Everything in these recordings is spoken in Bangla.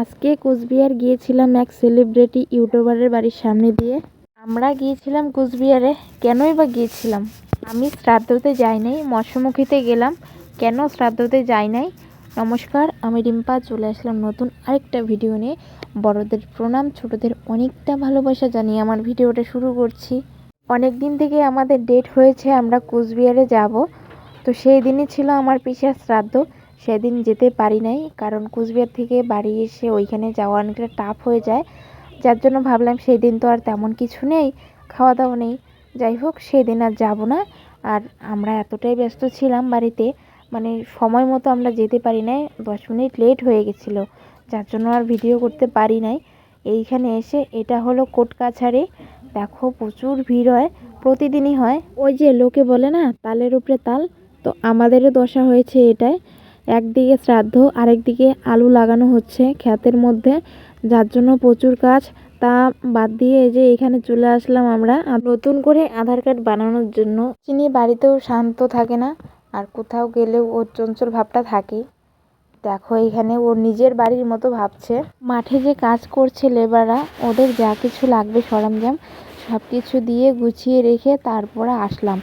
আজকে কোচবিহার গিয়েছিলাম এক সেলিব্রিটি ইউটিউবারের বাড়ির সামনে দিয়ে। আমরা গিয়েছিলাম কোচবিহারে, কেনই বা গিয়েছিলাম? আমি শ্রাদ্ধতে যাই নাই, মৎস্যমুখীতে গেলাম। কেন শ্রাদ্ধতে যাই নাই? নমস্কার, আমি রিম্পা, চলে আসলাম নতুন আরেকটা ভিডিও নিয়ে। বড়দের প্রণাম, ছোটদের অনেকটা ভালোবাসা জানিয়ে আমার ভিডিওটা শুরু করছি। অনেক দিন থেকে আমাদের ডেট হয়েছে আমরা কোচবিহারে যাব, তো সেই দিনই ছিল আমার পিসার শ্রাদ্ধ। সেদিন যেতে পারি নাই, কারণ কোচবিহার থেকে বাড়ি এসে ওইখানে যাওয়া অনেকটা টাফ হয়ে যায়। যার জন্য ভাবলাম সেই দিন তো আর তেমন কিছু নেই, খাওয়া দাওয়া নেই, যাই হোক সেদিন আর যাব না। আর আমরা এতটাই ব্যস্ত ছিলাম বাড়িতে, মানে সময় মতো আমরা যেতে পারি নাই, 10 মিনিট লেট হয়ে গেছিলো, যার জন্য আর ভিডিও করতে পারি নাই। এইখানে এসে, এটা হলো কোর্ট কাছারি, দেখো প্রচুর ভিড় হয়, প্রতিদিনই হয়। ওই যে লোকে বলে না, তালের উপরে তাল, তো আমাদেরও দশা হয়েছে এটাই। একদিকে শ্রাদ্ধ, আরেকদিকে আলু লাগানো হচ্ছে ক্ষেতের মধ্যে, যার জন্য প্রচুর কাজ। তা বাদ দিয়ে এই যে এখানে চলে আসলাম আমরা নতুন করে আধার কার্ড বানানোর জন্য। চিনি বাড়িতেও শান্ত থাকে না, আর কোথাও গেলেও ওর চঞ্চল ভাবটা থাকেই। দেখো এখানে ওর নিজের বাড়ির মতো ভাবছে। মাঠে যে কাজ করছে লেবাররা, ওদের যা কিছু লাগবে সরঞ্জাম সব কিছু দিয়ে গুছিয়ে রেখে তারপরে আসলাম।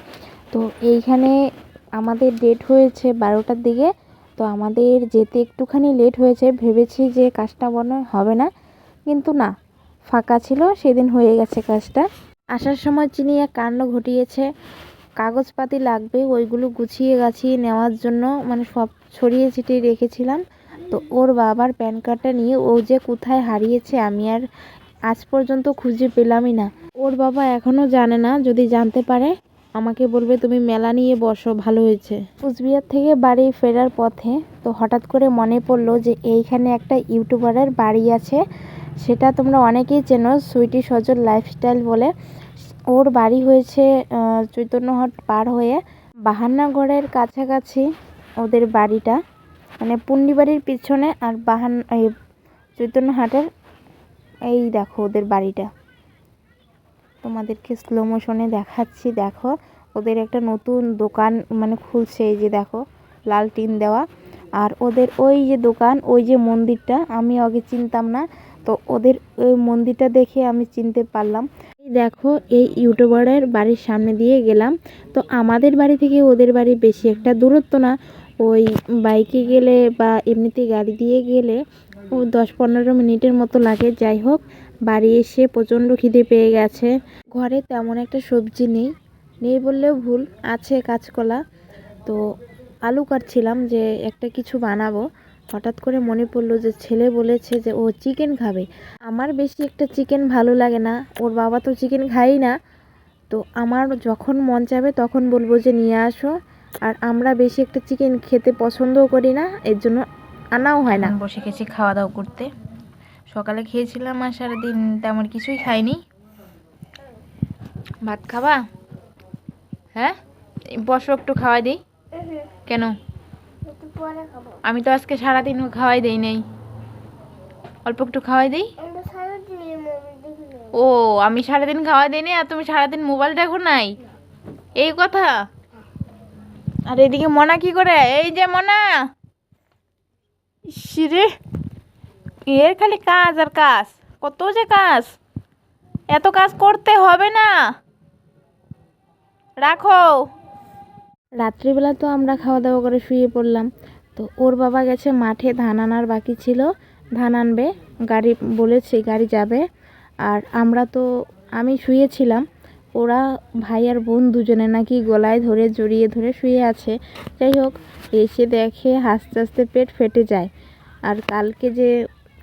তো এইখানে আমাদের ডেট হয়েছে 12টার দিকে, তো আমাদের যেতে একটুখানি লেট হয়েছে। ভেবেছি যে কাজটা মনে হবে না, কিন্তু না, ফাঁকা ছিল, সেদিন হয়ে গেছে কাজটা। আসার সময় চিনি এক কাণ্ড ঘটিয়েছে। কাগজপাতি লাগবে, ওইগুলো গুছিয়ে গাছিয়ে নেওয়ার জন্য, মানে সব ছড়িয়ে ছিটিয়ে রেখেছিলাম। তো ওর বাবার প্যান কার্ডটা নিয়ে ও যে কোথায় হারিয়েছে আমি আর আজ পর্যন্ত খুঁজে পেলামই না। ওর বাবা এখনও জানে না, যদি জানতে পারে আমাকে বলবে তুমি মেলা নিয়ে বসো, ভালো হয়েছে। কুচবিহার থেকে বাড়ি ফেরার পথে তো হঠাৎ করে মনে পড়লো যে এইখানে একটা ইউটিউবারের বাড়ি আছে, সেটা তোমরা অনেকেই চেনো, সুইটি সজল লাইফস্টাইল বলে। ওর বাড়ি হয়েছে চৈতন্যহাট পার হয়ে বাহান্নাগড়ের কাছাকাছি ওদের বাড়িটা, মানে পুন্ডিবাড়ির পিছনে। আর এই চৈতন্যহাটের, এই দেখো ওদের বাড়িটা, তোমাদেরকে স্লো মোশনে দেখাচ্ছি। দেখো ওদের একটা নতুন দোকান মানে খুলছে, এই যে দেখো লাল টিন দেওয়া। আর ওদের ওই যে দোকান, ওই যে মন্দিরটা আমি আগে চিনতাম না, তো ওদের ওই মন্দিরটা দেখে আমি চিনতে পারলাম। এই দেখো এই ইউটিউবারের বাড়ির সামনে দিয়ে গেলাম। তো আমাদের বাড়ি থেকে ওদের বাড়ি বেশি একটা দূরত্ব না, ওই বাইকে গেলে বা এমনিতে গাড়ি দিয়ে গেলে ও 10-15 মিনিটের মতো লাগে। যাই হোক, বাড়ি এসে প্রচণ্ড খিদে পেয়ে গেছে। ঘরে তেমন একটা সবজি নেই, নেই বললেও ভুল, আছে কাঁচকলা। তো আলু কাটছিলাম যে একটা কিছু বানাবো, হঠাৎ করে মনে পড়লো যে ছেলে বলেছে যে ও চিকেন খাবে। আমার বেশি একটা চিকেন ভালো লাগে না, ওর বাবা তো চিকেন খায়ই না। তো আমার যখন মন চাবে তখন বলবো যে নিয়ে আসো, আর আমরা বেশি একটা চিকেন খেতে পছন্দও করি না, এর জন্য আনাও হয় না। বসে গেছি খাওয়া দাওয়া করতে। সকালে খেয়েছিলাম আর সারাদিন তেমন কিছুই খাইনি। ভাত খাবা? হ্যাঁ, বসো একটু খাওয়াই দিই। কেন? আমি তো আজকে সারাদিন খাওয়াই দেই নাই, অল্প একটু খাওয়াই দিই। ও, আমি সারাদিন খাওয়াই দিই নাই আর তুমি সারাদিন মোবাইল দেখো নাই, এই কথা? আর এদিকে মনা কি করে? এই যে মনা, ইসরে, এর খালি কাজ আর কাজ, কত যে কাজ, এত কাজ করতে হবে না, রাখো। রাত্রিবেলা তো আমরা খাওয়া দাওয়া করে শুয়ে পড়লাম। তো ওর বাবা গেছে মাঠে, ধান আনার বাকি ছিল, ধান আনবে, গাড়ি বলেছে গাড়ি যাবে। আর আমরা তো, আমি শুয়েছিলাম, ওরা ভাই আর বোন দুজনে নাকি গলায় ধরে জড়িয়ে ধরে শুয়ে আছে। যাই হোক, এসে দেখে হাসতে হাসতে পেট ফেটে যায়। আর কালকে যে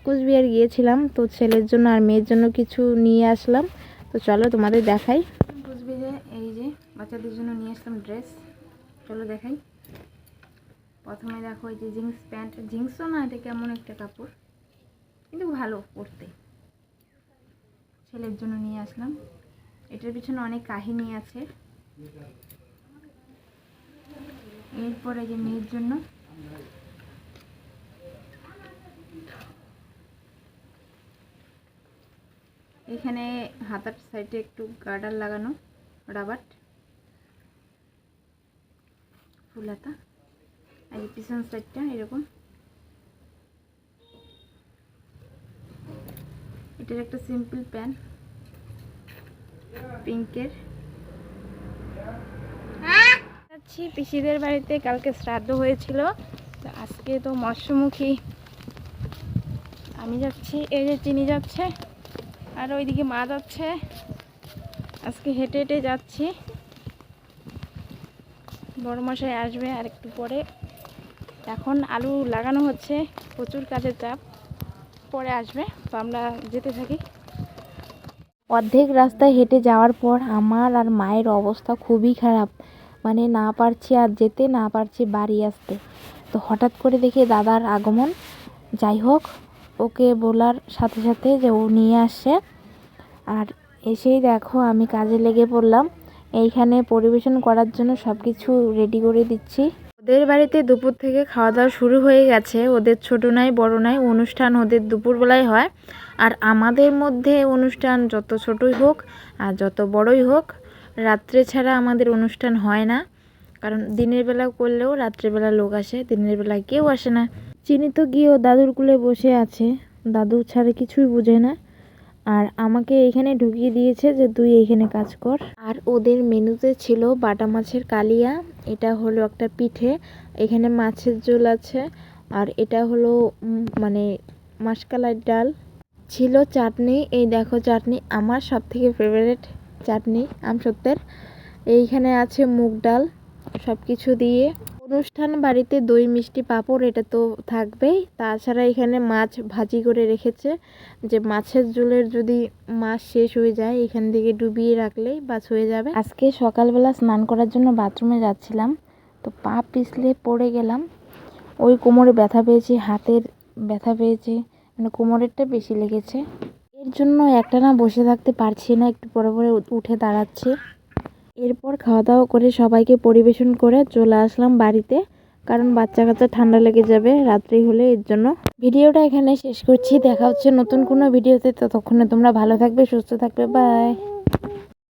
কুচবিহার গিয়েছিলাম, তো ছেলের জন্য আর মেয়ের জন্য কিছু নিয়ে আসলাম, তো চলো তোমাদের দেখাই। কুচবিহারে এই যে বাচ্চাদের জন্য নিয়ে আসলাম ড্রেস, চলো দেখাই। প্রথমে দেখো এই যে জিন্স প্যান্ট, জিন্সও না, এটা কেমন একটা কাপড়, কিন্তু ভালো পরতে, ছেলের জন্য নিয়ে আসলাম। এটার পিছনে অনেক কাহিনী আছে। এরপরে যে মেয়ের জন্য এখানে হাতার সাইডে একটু গার্ডার লাগানো, রাবার ফুল হাতা, আর পিছন সাইডটা এরকম। এটার একটা সিম্পল প্যান্ট পিঙ্কের। যাচ্ছি পিসিদের বাড়িতে, কালকে শ্রাদ্ধ হয়েছিল, তো আজকে তো মৎস্যমুখী। আমি যাচ্ছি, এই যে চিনি যাচ্ছে, আর ওইদিকে মা যাচ্ছে। আজকে হেঁটে হেঁটে যাচ্ছি। বড় মশাই আসবে আর একটু পরে। এখন আলু লাগানো হচ্ছে, প্রচুর কাজের চাপ, পরে আসবে, তো আমরা যেতে থাকি। অর্ধেক রাস্তায় হেঁটে যাওয়ার পর আমার আর মায়ের অবস্থা খুবই খারাপ, মানে না পারছি আর যেতে, না পারছি বাড়ি আসতে। তো হঠাৎ করে দেখি দাদার আগমন। যাই হোক, ওকে বলার সাথে সাথে যে ও নিয়ে আসছে, আর এসেই দেখো আমি কাজে লেগে পড়লাম। এইখানে পরিবেশন করার জন্য সব কিছু রেডি করে দিচ্ছি। ওদের বাড়িতে দুপুর থেকে খাওয়া দাওয়া শুরু হয়ে গেছে। ওদের ছোট নাই বড় নাই, অনুষ্ঠান ওদের দুপুরবেলায় হয়। আর আমাদের মধ্যে অনুষ্ঠান যত ছোটই হোক আর যত বড়ই হোক, রাত্রে ছাড়া আমাদের অনুষ্ঠান হয় না। কারণ দিনের বেলা করলেও রাত্রেবেলা লোক আসে, দিনের বেলা কেউ আসে না। চিনি তো গিয়েও দাদুর কুলে বসে আছে, দাদু ছাড়া কিছুই বোঝে না। আর আমাকে এখানে ঢুকিয়ে দিয়েছে যে তুই এইখানে কাজ কর। আর ওদের মেনুতে ছিল বাটা মাছের কালিয়া, এটা হলো একটা পিঠে, এখানে মাছের ঝোল আছে, আর এটা হলো মানে মাসকালাই ডাল ছিল, চাটনি। এই দেখো চাটনি, আমার সব থেকে ফেভারিট চাটনি আমসত্ত্বের। এইখানে আছে মুগ ডাল, সব কিছু দিয়ে। অনুষ্ঠান বাড়িতে দই মিষ্টি পাঁপড় এটা তো থাকবেই, তাছাড়া এখানে মাছ ভাজি করে রেখেছে, যে মাছের ঝোলের যদি মাছ শেষ হয়ে যায় এখান থেকে ডুবিয়ে রাখলেই বাস হয়ে যাবে। আজকে সকালবেলা স্নান করার জন্য বাথরুমে যাচ্ছিলাম, তো পা পিছলে পড়ে গেলাম। ওই কোমরে ব্যথা পেয়েছি, হাতের ব্যথা পেয়েছি, মানে কোমরেরটা বেশি লেগেছে। এর জন্য একটানা বসে থাকতে পারছি না, একটু পরে পরে উঠে দাঁড়াচ্ছি। এরপর খাওয়া দাওয়া করে সবাইকে পরিবেশন করে চলে আসলাম বাড়িতে, কারণ বাচ্চা কাচ্চা ঠান্ডা লেগে যাবে রাত্রি হলে, এর জন্য। ভিডিওটা এখানে শেষ করছি, দেখা হচ্ছে নতুন কোনো ভিডিওতে। ততক্ষণে তোমরা ভালো থাকবে, সুস্থ থাকবে, বাই।